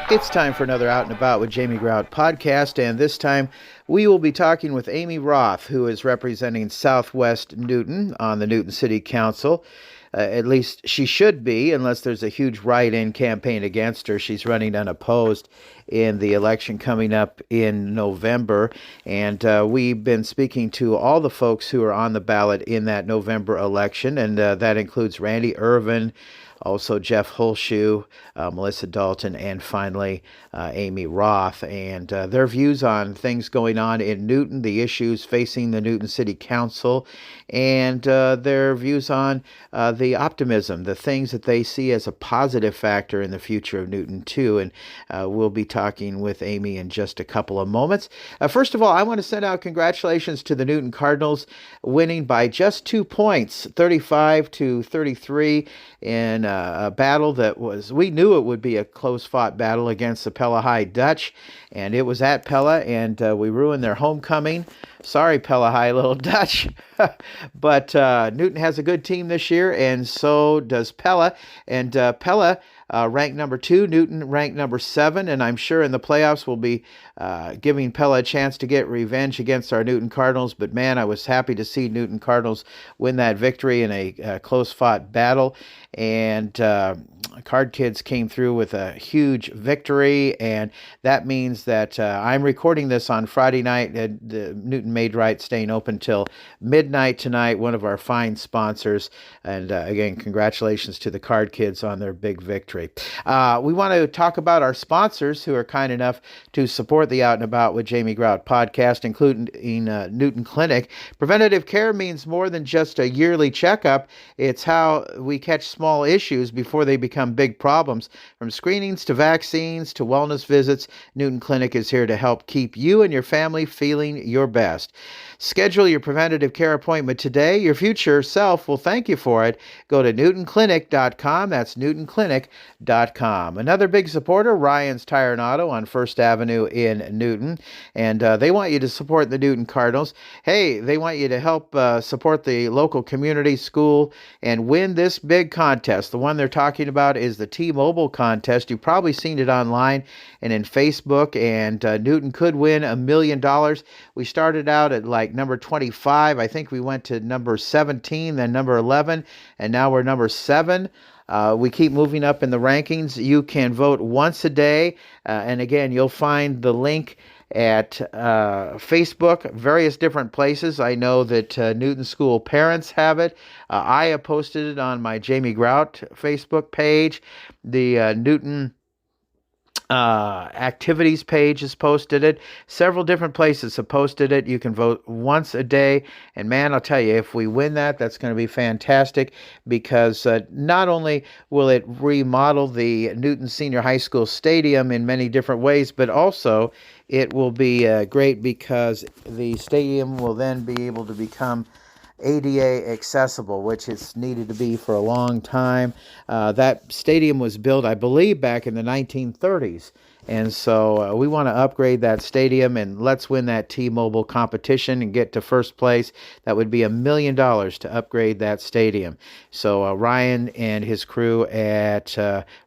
It's time for another Out and About with Jamie Roth podcast, and this time we will be talking with Amy Roth, who is representing Southwest Newton on the Newton City Council. At least she should be, unless there's a huge write-in campaign against her. She's running unopposed in the election coming up in November, and we've been speaking to all the folks who are on the ballot in that November election, and that includes Randy Irvin, also Jeff Holshoe, Melissa Dalton, and finally Amy Roth, and their views on things going on in Newton, the issues facing the Newton City Council, and their views on the optimism, the things that they see as a positive factor in the future of Newton too. And we'll be talking with Amy in just a couple of moments. First of all, I want to send out congratulations to the Newton Cardinals winning by just 2 points, 35-33, in a battle that we knew it would be a close-fought battle against the Pella High Dutch, and it was at Pella, and we ruined their homecoming. Sorry, Pella High Little Dutch. But Newton has a good team this year, and so does Pella. And Pella ranked number 2, Newton ranked number 7, and I'm sure in the playoffs we'll be giving Pella a chance to get revenge against our Newton Cardinals. But man, I was happy to see Newton Cardinals win that victory in a close-fought battle. And Card Kids came through with a huge victory, and that means that I'm recording this on Friday night. The Newton Made Right staying open till midnight tonight, one of our fine sponsors. And again, congratulations to the Card Kids on their big victory. We want to talk about our sponsors who are kind enough to support the Out and About with Jamie Grout podcast, including Newton Clinic. Preventative care means more than just a yearly checkup. It's how we catch small issues before they become big problems. From screenings to vaccines to wellness visits, Newton Clinic is here to help keep you and your family feeling your best. Schedule your preventative care appointment today. Your future self will thank you for it. Go to newtonclinic.com. That's newtonclinic.com. Another big supporter, Ryan's Tire and Auto on First Avenue in Newton. And they want you to support the Newton Cardinals. Hey, they want you to help support the local community school and win this big contest. The one they're talking about is the T-Mobile contest. You've probably seen it online and in Facebook, and Newton could win $1 million. We started out at like number 25. I think we went to number 17, then number 11, and now we're number 7. We keep moving up in the rankings. You can vote once a day, and again, you'll find the link at Facebook, various different places. I know that Newton School parents have it. I have posted it on my Jamie Grout Facebook page. The Newton activities page has posted it. Several different places have posted it. You can vote once a day. And man, I'll tell you, if we win that, that's going to be fantastic, because not only will it remodel the Newton Senior High School Stadium in many different ways, but also it will be great because the stadium will then be able to become ADA accessible, which it's needed to be for a long time. That stadium was built, I believe, back in the 1930s. And so we want to upgrade that stadium, and let's win that T-Mobile competition and get to first place. That would be $1 million to upgrade that stadium. So Ryan and his crew at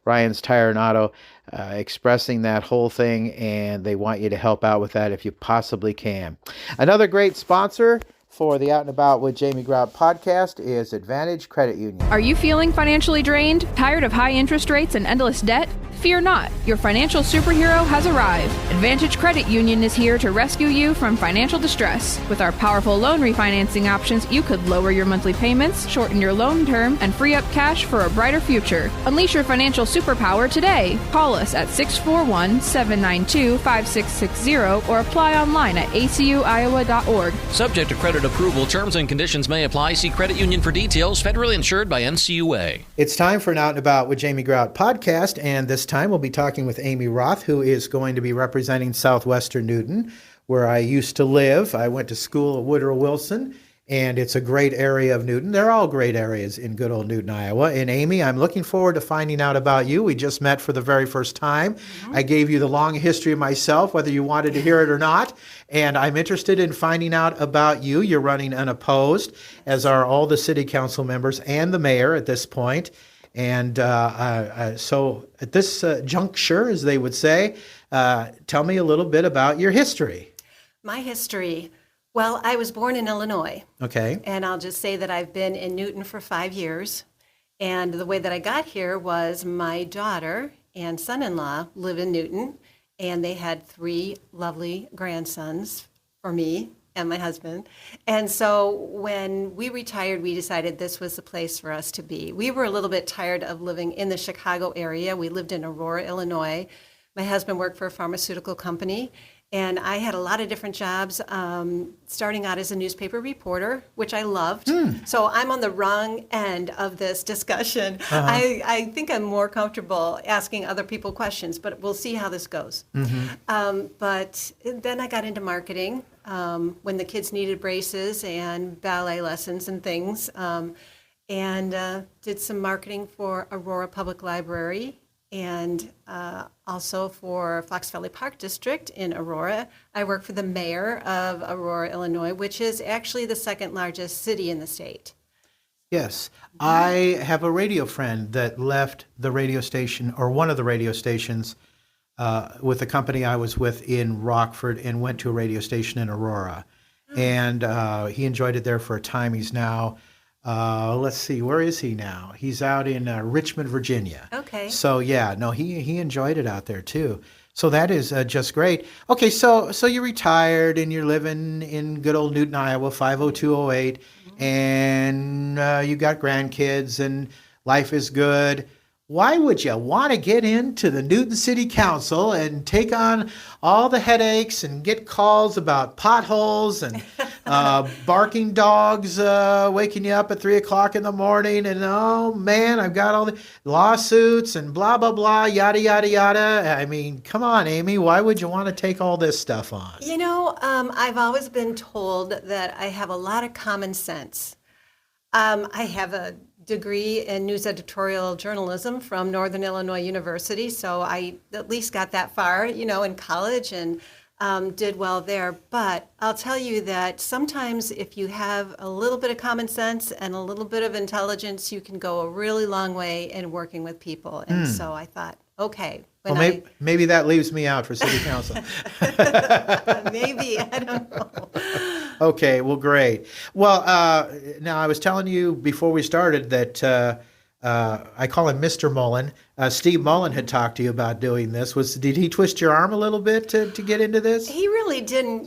Ryan's Tire and Auto expressing that whole thing, and they want you to help out with that if you possibly can. Another great sponsor for the Out and About with Jamie Grout podcast is Advantage Credit Union. Are you feeling financially drained? Tired of high interest rates and endless debt? Fear not, your financial superhero has arrived. Advantage Credit Union is here to rescue you from financial distress. With our powerful loan refinancing options, you could lower your monthly payments, shorten your loan term, and free up cash for a brighter future. Unleash your financial superpower today. Call us at 641-792-5660 or apply online at acuiowa.org. Subject to credit approval, terms and conditions may apply. See credit union for details. Federally insured by NCUA. It's time for an Out and About with Jamie Grout podcast, and this time we'll be talking with Amy Roth, who is going to be representing Southwestern Newton, where I used to live. I went to school at Woodrow Wilson, and it's a great area of Newton. They're all great areas in good old Newton, Iowa. And Amy, I'm looking forward to finding out about you. We just met for the very first time. I gave you the long history of myself, whether you wanted to hear it or not. And I'm interested in finding out about you. You're running unopposed, as are all the city council members and the mayor at this point. And so at this juncture, as they would say, tell me a little bit about your history. My history. Well, I was born in Illinois. Okay. And I'll just say that I've been in Newton for 5 years. And the way that I got here was my daughter and son-in-law live in Newton, and they had 3 lovely grandsons for me and my husband. And so when we retired, we decided this was the place for us to be. We were a little bit tired of living in the Chicago area. We lived in Aurora, Illinois. My husband worked for a pharmaceutical company, and I had a lot of different jobs, starting out as a newspaper reporter, which I loved. So I'm on the wrong end of this discussion. I think I'm more comfortable asking other people questions, but we'll see how this goes. But then I got into marketing when the kids needed braces and ballet lessons and things, and did some marketing for Aurora Public Library, and also for Fox Valley Park District in Aurora. I work for the mayor of Aurora, Illinois, which is actually the second largest city in the state. Yes. I have a radio friend that left the radio station, or one of the radio stations, with the company I was with in Rockford, and went to a radio station in Aurora. And he enjoyed it there for a time. He's now... let's see, where is he now? He's out in Richmond, Virginia. Okay. So yeah, no, he enjoyed it out there too. So that is just great. Okay, so you retired and you're living in good old Newton, Iowa, 50208, and you got grandkids and life is good. Why would you want to get into the Newton City Council and take on all the headaches and get calls about potholes and barking dogs waking you up at 3 o'clock in the morning, and oh man, I've got all the lawsuits and blah, blah, blah, yada, yada, yada. I mean, come on, Amy, why would you want to take all this stuff on? You know, I've always been told that I have a lot of common sense. I have a degree in news editorial journalism from Northern Illinois University, so I at least got that far, in college, and did well there. But I'll tell you that sometimes if you have a little bit of common sense and a little bit of intelligence, you can go a really long way in working with people. And so I thought, okay. Maybe that leaves me out for city council. Maybe, I don't know. Okay, well, great. Well, now I was telling you before we started that I call him Mr. Mullen. Steve Mullen had talked to you about doing this. Did he twist your arm a little bit to get into this? He really didn't,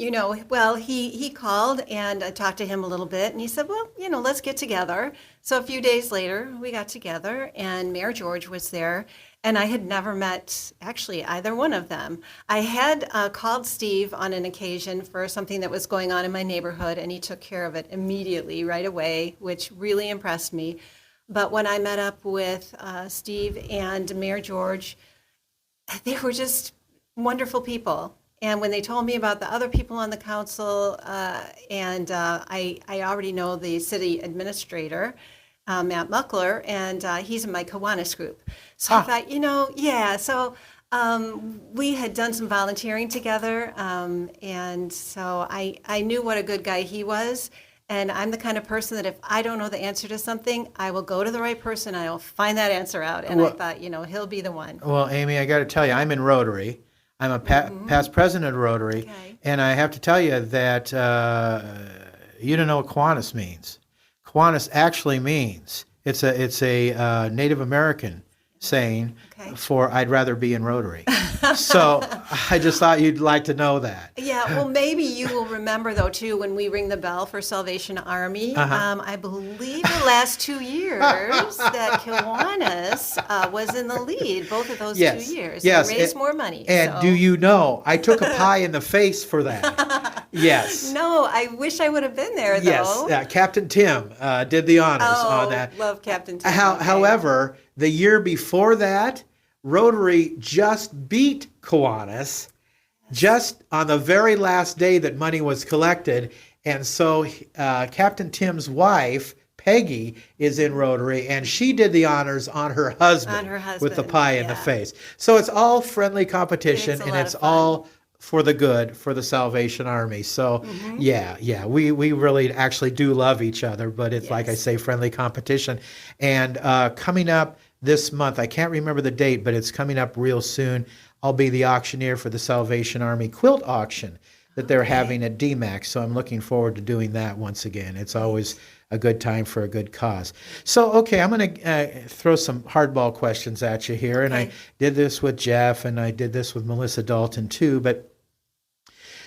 Well, he called, and I talked to him a little bit, and he said, well, let's get together. So a few days later, we got together, and Mayor George was there. And I had never met, actually, either one of them. I had called Steve on an occasion for something that was going on in my neighborhood, and he took care of it immediately, right away, which really impressed me. But when I met up with Steve and Mayor George, they were just wonderful people. And when they told me about the other people on the council, and I already know the city administrator, Matt Muckler, and he's in my Kiwanis group. So I thought, so we had done some volunteering together, and so I knew what a good guy he was, and I'm the kind of person that if I don't know the answer to something, I will go to the right person, I will find that answer out, and I thought, he'll be the one. Well, Amy, I got to tell you, I'm in Rotary. I'm a past president of Rotary, and I have to tell you that you don't know what Kiwanis means. Kiwanis actually means it's a Native American saying for I'd rather be in Rotary. So I just thought you'd like to know that. Yeah, well, maybe you will remember, though, too, when we ring the bell for Salvation Army. I believe the last 2 years that Kiwanis was in the lead, both of those 2 years. Yes. They raised more money. And do you know, I took a pie in the face for that. Yes. No, I wish I would have been there, though. Yes, Captain Tim did the honors on that. Love Captain Tim. However, the year before that, Rotary just beat Kiwanis just on the very last day that money was collected, And so Captain Tim's wife, Peggy, is in Rotary, and she did the honors on her husband, with the pie in the face. So it's all friendly competition, and it's all for the good, for the Salvation Army. So we really actually do love each other, but it's like I say, friendly competition. And coming up this month, I can't remember the date, but it's coming up real soon, I'll be the auctioneer for the Salvation Army quilt auction that they're having at DMAC. So I'm looking forward to doing that once again. It's always a good time for a good cause. So, okay, I'm going to throw some hardball questions at you here. And I did this with Jeff, and I did this with Melissa Dalton too. But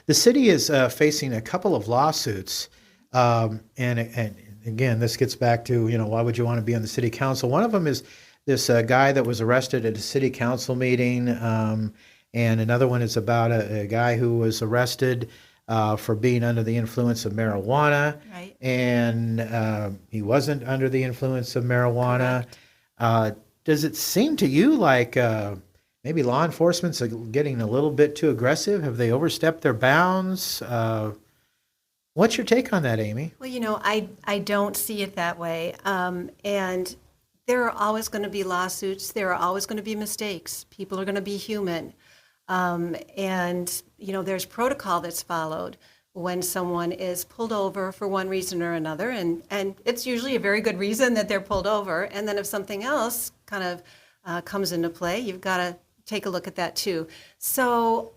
the city is facing a couple of lawsuits. And again, this gets back to, why would you want to be on the city council? One of them is this guy that was arrested at a city council meeting. And another one is about a guy who was arrested for being under the influence of marijuana. Right. And he wasn't under the influence of marijuana. Does it seem to you like maybe law enforcement's getting a little bit too aggressive? Have they overstepped their bounds? What's your take on that, Amy? Well, I don't see it that way. And there are always going to be lawsuits. There are always going to be mistakes. People are going to be human. And, there's protocol that's followed when someone is pulled over for one reason or another. And it's usually a very good reason that they're pulled over. And then if something else kind of comes into play, you've got to take a look at that too. So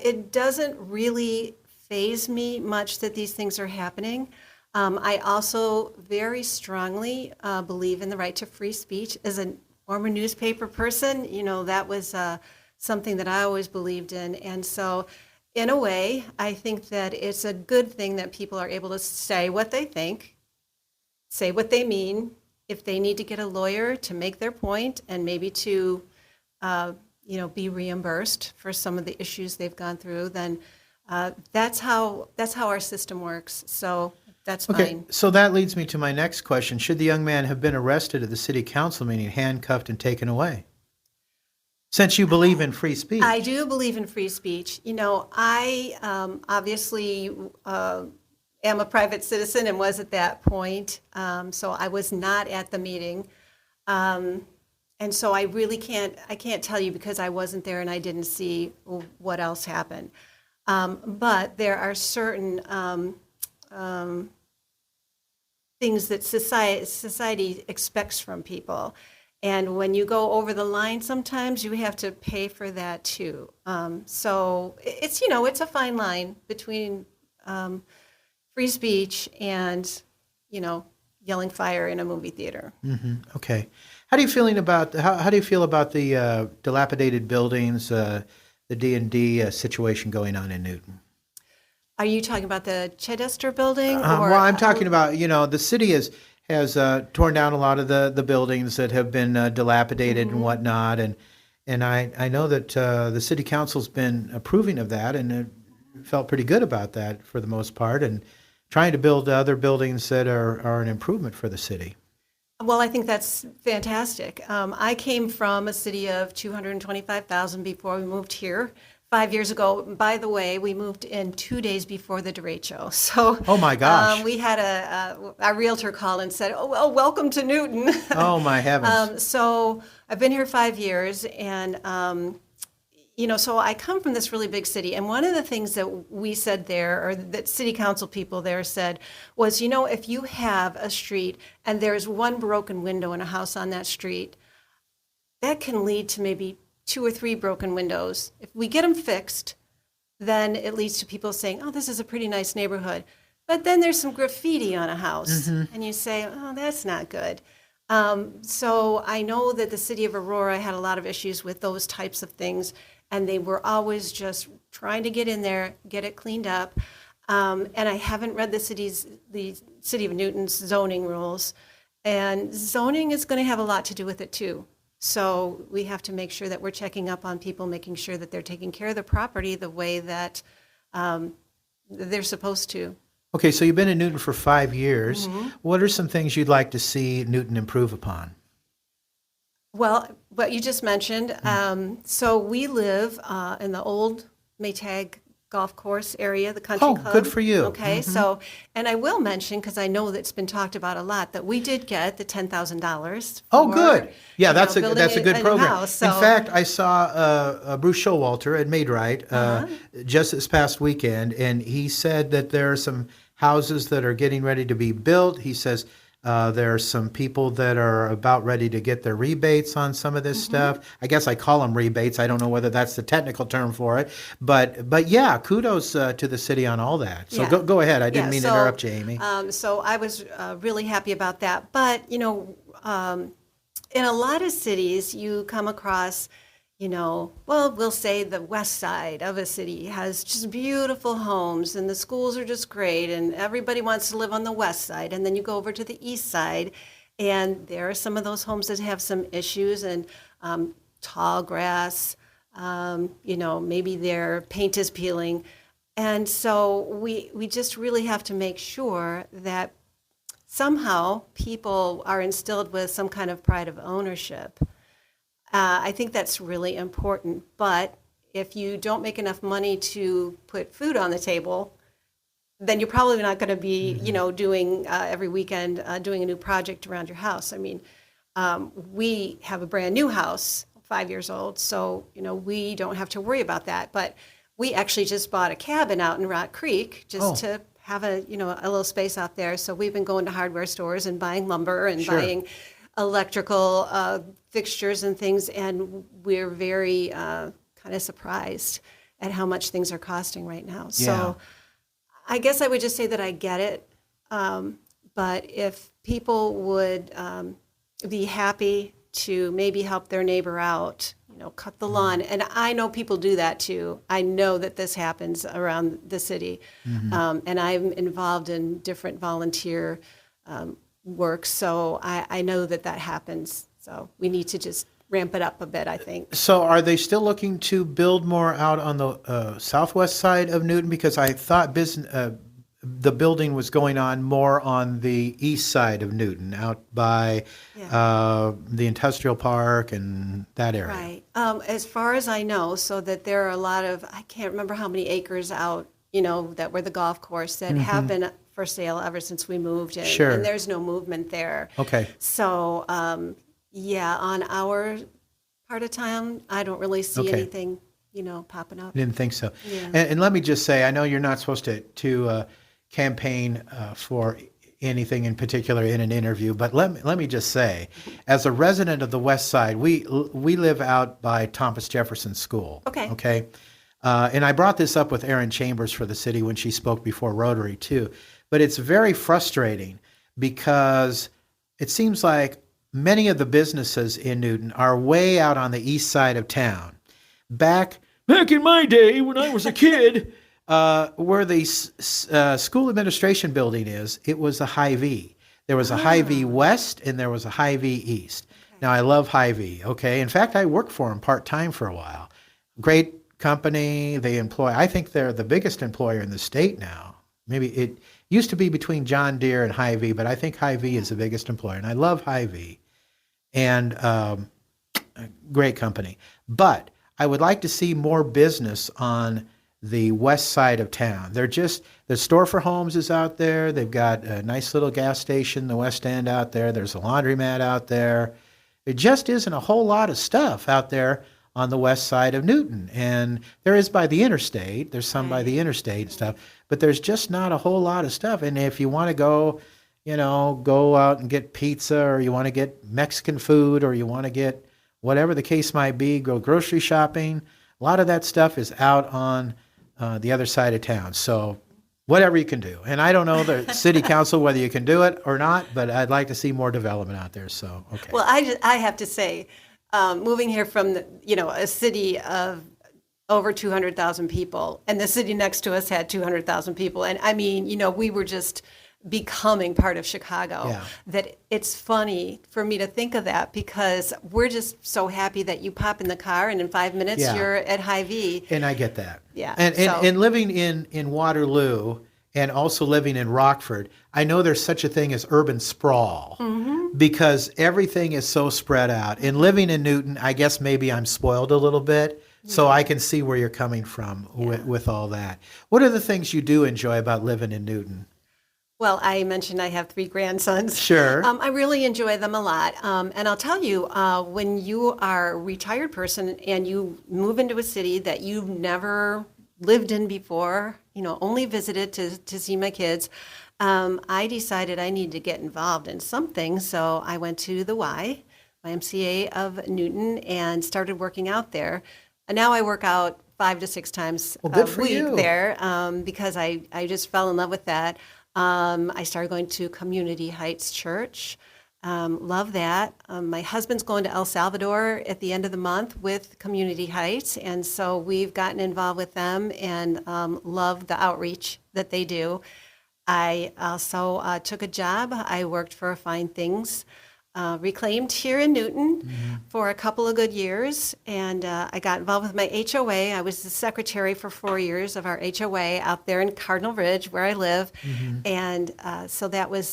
it doesn't really faze me much that these things are happening. I also very strongly believe in the right to free speech. As a former newspaper person, that was something that I always believed in. And so in a way, I think that it's a good thing that people are able to say what they think, say what they mean. If they need to get a lawyer to make their point and maybe to, be reimbursed for some of the issues they've gone through, then that's how our system works. So that's fine. So that leads me to my next question. Should the young man have been arrested at the city council meeting, handcuffed, and taken away? Since you believe in free speech. I do believe in free speech. I obviously am a private citizen and was at that point. So I was not at the meeting. And so I really can't tell you because I wasn't there and I didn't see what else happened. But there are certain things that society expects from people. And when you go over the line, sometimes you have to pay for that too. So it's a fine line between free speech and, yelling fire in a movie theater. Mm-hmm. Okay. How do you feel about the dilapidated buildings, the D&D situation going on in Newton? Are you talking about the Chedester building? Well, I'm talking about, the city has torn down a lot of the buildings that have been dilapidated and whatnot. And I know that the city council's been approving of that and felt pretty good about that for the most part and trying to build other buildings that are an improvement for the city. Well, I think that's fantastic. I came from a city of 225,000 before we moved here 5 years ago. By the way, we moved in 2 days before the derecho. So, oh my gosh, we had a realtor call and said, "Oh well, welcome to Newton." Oh my heavens! So I've been here 5 years, and so I come from this really big city. And one of the things that we said there, or that city council people there said, was, if you have a street and there's one broken window in a house on that street, that can lead to maybe 2 or 3 broken windows. If we get them fixed, then it leads to people saying, "Oh, this is a pretty nice neighborhood." But then there's some graffiti on a house, and you say, "Oh, that's not good." So I know that the city of Aurora had a lot of issues with those types of things, and they were always just trying to get in there, get it cleaned up. And I haven't read the city of Newton's zoning rules, and zoning is going to have a lot to do with it too. So we have to make sure that we're checking up on people, making sure that they're taking care of the property the way that they're supposed to. Okay, so you've been in Newton for 5 years. What are some things you'd like to see Newton improve upon? Well, what you just mentioned. So we live in the old Maytag golf course area, the country club. Oh, good for you. Okay, so, and I will mention, because I know that's been talked about a lot, that we did get the $10,000. Oh, good. Yeah, that's a building good a new program. house, so- In fact, I saw Bruce Showalter at Maid-Rite just this past weekend, and he said that there are some houses that are getting ready to be built. He says there are some people that are about ready to get their rebates on some of this stuff. I guess I call them rebates. I don't know whether that's the technical term for it, but yeah, kudos to the city on all that. So Yeah. go ahead. I didn't Yeah, mean to so, interrupt you, Amy. So I was really happy about that. But, in a lot of cities, you come across, we'll say the west side of a city has just beautiful homes and the schools are just great and everybody wants to live on the west side. And then you go over to the east side and there are some of those homes that have some issues and tall grass, maybe their paint is peeling. And so we just really have to make sure that somehow people are instilled with some kind of pride of ownership. I think that's really important. But if you don't make enough money to put food on the table, then you're probably not going to be, doing every weekend, doing a new project around your house. I mean, we have a brand new house, 5 years old, so, we don't have to worry about that. But we actually just bought a cabin out in Rock Creek just to have a little space out there. So we've been going to hardware stores and buying lumber and buying electrical fixtures and things, and we're very kind of surprised at how much things are costing right now. So I guess I would just say that I get it, but if people would be happy to maybe help their neighbor out, cut the lawn, and I know people do that too. I know that this happens around the city, and I'm involved in different volunteer work, so I know that happens. So we need to just ramp it up a bit, I think. So are they still looking to build more out on the southwest side of Newton? Because I thought the building was going on more on the east side of Newton, out by the industrial park and that area. Right. As far as I know, so that there are a lot of, I can't remember how many acres out, that were the golf course that have been for sale ever since we moved in. Sure. And there's no movement there. Okay. So, on our part of town, I don't really see anything, popping up. Didn't think so. Yeah. And let me just say, I know you're not supposed to campaign for anything in particular in an interview, but let me just say, as a resident of the West Side, we live out by Thomas Jefferson School. Okay. And I brought this up with Erin Chambers for the city when she spoke before Rotary too. But it's very frustrating because it seems like many of the businesses in Newton are way out on the east side of town. Back in my day when I was a kid, where the school administration building is, it was a Hy-Vee. There was a Hy-Vee West and there was a Hy-Vee East. Now, I love Hy-Vee, okay? In fact, I worked for them part-time for a while. Great company. I think they're the biggest employer in the state now. Maybe it used to be between John Deere and Hy-Vee, but I think Hy-Vee is the biggest employer, and I love Hy-Vee. And great company. But I would like to see more business on the west side of town. The store for homes is out there. They've got a nice little gas station, the West End out there. There's a laundromat out there. There just isn't a whole lot of stuff out there on the west side of Newton. And there is by the interstate. There's some by the interstate and stuff. But there's just not a whole lot of stuff. And if you want to go out and get pizza, or you want to get Mexican food, or you want to get whatever the case might be, go grocery shopping, a lot of that stuff is out on the other side of town. So whatever you can do. And I don't know the city council whether you can do it or not, but I'd like to see more development out there. So, okay. Well, I have to say, moving here from a city of over 200,000 people, and the city next to us had 200,000 people, and I mean, we were just becoming part of Chicago. Yeah. That it's funny for me to think of that, because we're just so happy that you pop in the car and in 5 minutes you're at Hy-Vee. And I get that. Yeah. And living in Waterloo and also living in Rockford, I know there's such a thing as urban sprawl, because everything is so spread out. And living in Newton, I guess maybe I'm spoiled a little bit, So I can see where you're coming from with all that. What are the things you do enjoy about living in Newton? Well, I mentioned I have 3 grandsons. Sure. I really enjoy them a lot. And I'll tell you, when you are a retired person and you move into a city that you've never lived in before, only visited to see my kids, I decided I needed to get involved in something. So I went to the YMCA of Newton and started working out there. And now I work out 5 to 6 times a week there because I just fell in love with that. I started going to Community Heights Church. Love that. My husband's going to El Salvador at the end of the month with Community Heights, and so we've gotten involved with them and love the outreach that they do. I also took a job. I worked for Fine Things Reclaimed here in Newton for a couple of good years, and I got involved with my HOA. I was the secretary for 4 years of our HOA out there in Cardinal Ridge, where I live, and so that was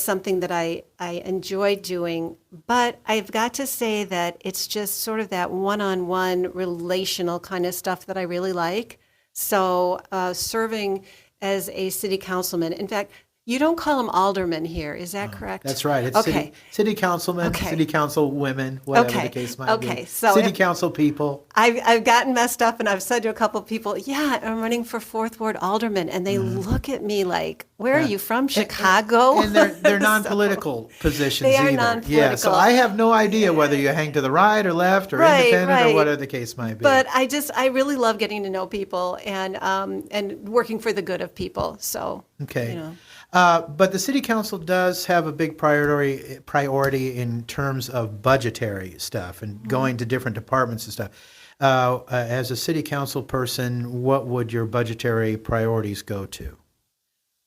something that I enjoyed doing. But I've got to say that it's just sort of that one-on-one relational kind of stuff that I really like. So serving as a city councilman, in fact, you don't call them aldermen here, is that correct? That's right. It's city councilmen, city council women, whatever the case might be. So city council people. I've gotten messed up, and I've said to a couple of people, yeah, I'm running for 4th Ward alderman, and they look at me like, where are you from, Chicago? And they're non-political positions they are either. non-political. Yeah, so I have no idea whether you hang to the right or left or independent or whatever the case might be. But I really love getting to know people and working for the good of people. So, but the city council does have a big priority in terms of budgetary stuff and going to different departments and stuff. As a city council person, what would your budgetary priorities go to?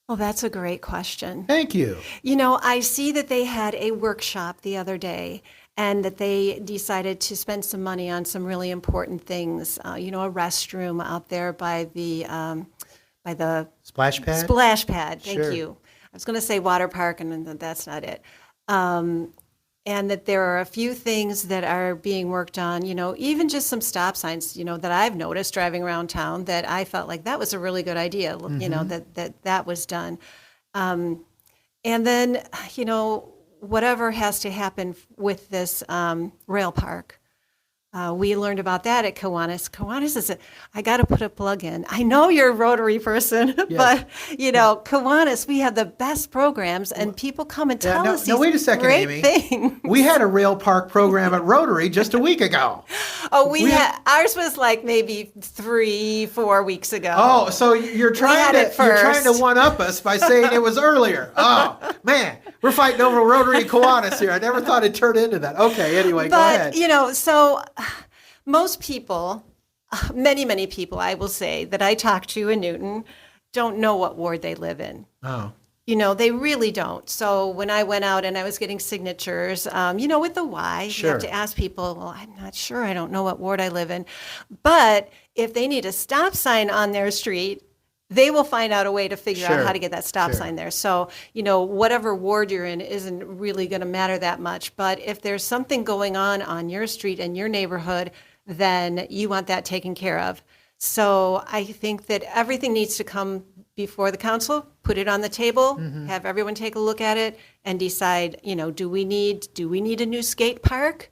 Well, that's a great question. Thank you. I see that they had a workshop the other day and that they decided to spend some money on some really important things. A restroom out there by the Splash pad? Splash pad, thank you. I was going to say water park, and that's not it. And that there are a few things that are being worked on, even just some stop signs, that I've noticed driving around town that I felt like that was a really good idea, that was done. And then, whatever has to happen with this rail park. We learned about that at Kiwanis. Kiwanis is I got to put a plug in. I know you're a Rotary person, but, Kiwanis, we have the best programs, and people come and tell us these wait a second, great Amy. things. We had a rail park program at Rotary just a week ago. Oh, ours was like maybe 3-4 weeks ago. Oh, so you're trying to one-up us by saying it was earlier. Oh, man, we're fighting over Rotary Kiwanis here. I never thought it'd turn into that. Okay, anyway, go ahead. So most people, many people, I will say, that I talk to in Newton don't know what ward they live in. Oh. They really don't. So when I went out and I was getting signatures, with the Y, you have to ask people, well, I'm not sure. I don't know what ward I live in. But if they need a stop sign on their street, they will find out a way to figure out how to get that stop sign there. So, whatever ward you're in isn't really going to matter that much. But if there's something going on your street and your neighborhood, then you want that taken care of. So I think that everything needs to come before the council, put it on the table, have everyone take a look at it and decide, do we need a new skate park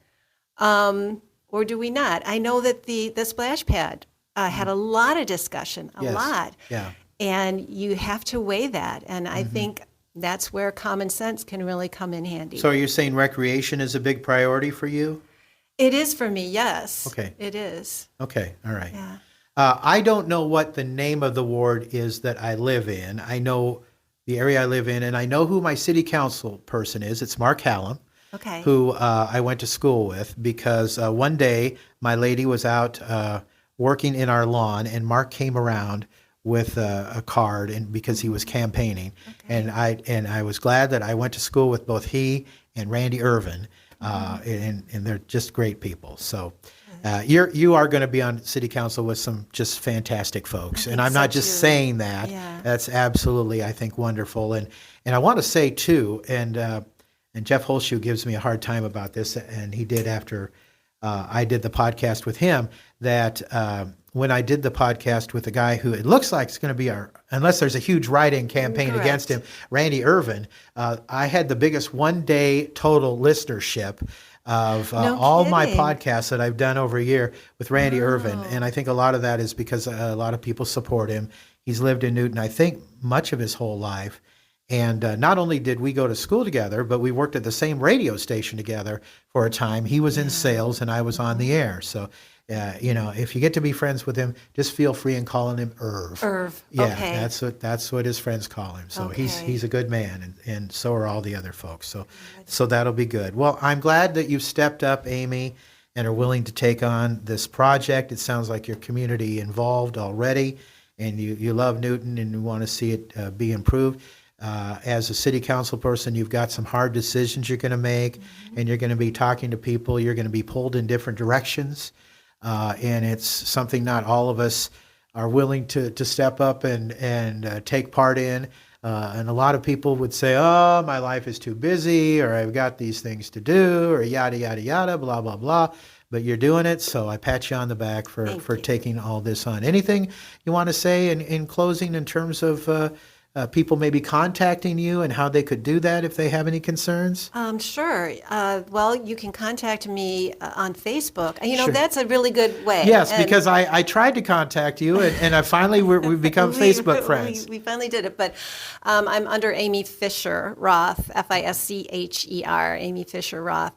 or do we not? I know that the splash pad had a lot of discussion, a lot. Yeah. And you have to weigh that. And I think that's where common sense can really come in handy. So are you saying recreation is a big priority for you? It is for me, yes. Okay. It is. Okay, all right. Yeah. I don't know what the name of the ward is that I live in. I know the area I live in, and I know who my city council person is. It's Mark Hallam. Okay. Who I went to school with, because one day my lady was out working in our lawn, and Mark came around with a card, and because he was campaigning, and I was glad that I went to school with both he and Randy Irvin, and they're just great people. So you are going to be on city council with some just fantastic folks, and I'm not just saying that. Yeah. That's absolutely, I think, wonderful. And I want to say too, and Jeff Holshoe gives me a hard time about this, and he did after I did the podcast with him, that when I did the podcast with the guy who it looks like is going to be unless there's a huge write-in campaign Correct. against him, Randy Irvin, I had the biggest one-day total listenership of No all my kidding. podcasts that I've done over a year with Randy Irvin. And I think a lot of that is because a lot of people support him. He's lived in Newton, I think, much of his whole life. And not only did we go to school together, but we worked at the same radio station together for a time. He was in sales and I was on the air. So, if you get to be friends with him, just feel free in calling him Irv. Irv. Yeah, Okay. that's what his friends call him. So Okay. he's a good man, and so are all the other folks. So that'll be good. Well, I'm glad that you've stepped up, Amy, and are willing to take on this project. It sounds like your community involved already, and you love Newton and you want to see it be improved. As a city council person, you've got some hard decisions you're going to make, and you're going to be talking to people. You're going to be pulled in different directions. And it's something not all of us are willing to step up and take part in. And a lot of people would say, oh, my life is too busy, or I've got these things to do, or yada, yada, yada, blah, blah, blah. But you're doing it, so I pat you on the back for taking all this on. Anything you want to say in closing in terms of people maybe contacting you and how they could do that if they have any concerns? Sure. Well, you can contact me on Facebook. Sure. That's a really good way. Yes, And because I tried to contact you, and I finally we've become Facebook friends. We finally did it. But I'm under Amy Fisher Roth, Fischer, Amy Fisher Roth,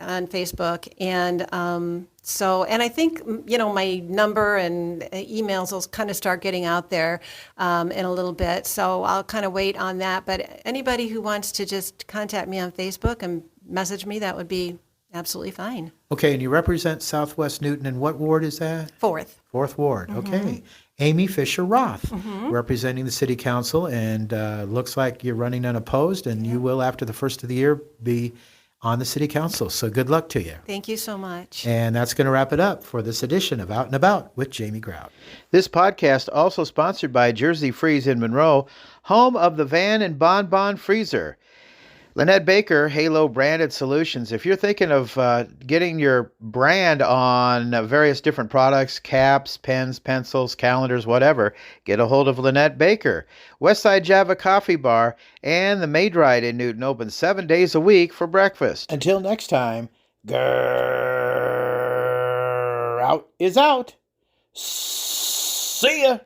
on Facebook. And and I think, my number and emails will kind of start getting out there in a little bit. So I'll kind of wait on that. But anybody who wants to just contact me on Facebook and message me, that would be absolutely fine. Okay, and you represent Southwest Newton, and what ward is that? Fourth. Fourth Ward, okay. Amy Fisher Roth, representing the City Council, and looks like you're running unopposed, and you will, after the first of the year, be on the City Council. So good luck to you. Thank you so much. And that's going to wrap it up for this edition of Out and About with Jamie Grout. This podcast also sponsored by Jersey Freeze in Monroe, home of the Van and Bon Bon Freezer. Lynette Baker, Halo Branded Solutions. If you're thinking of getting your brand on various different products, caps, pens, pencils, calendars, whatever, get a hold of Lynette Baker. Westside Java Coffee Bar and the Maid Ride in Newton open 7 days a week for breakfast. Until next time, Grout is out. See ya.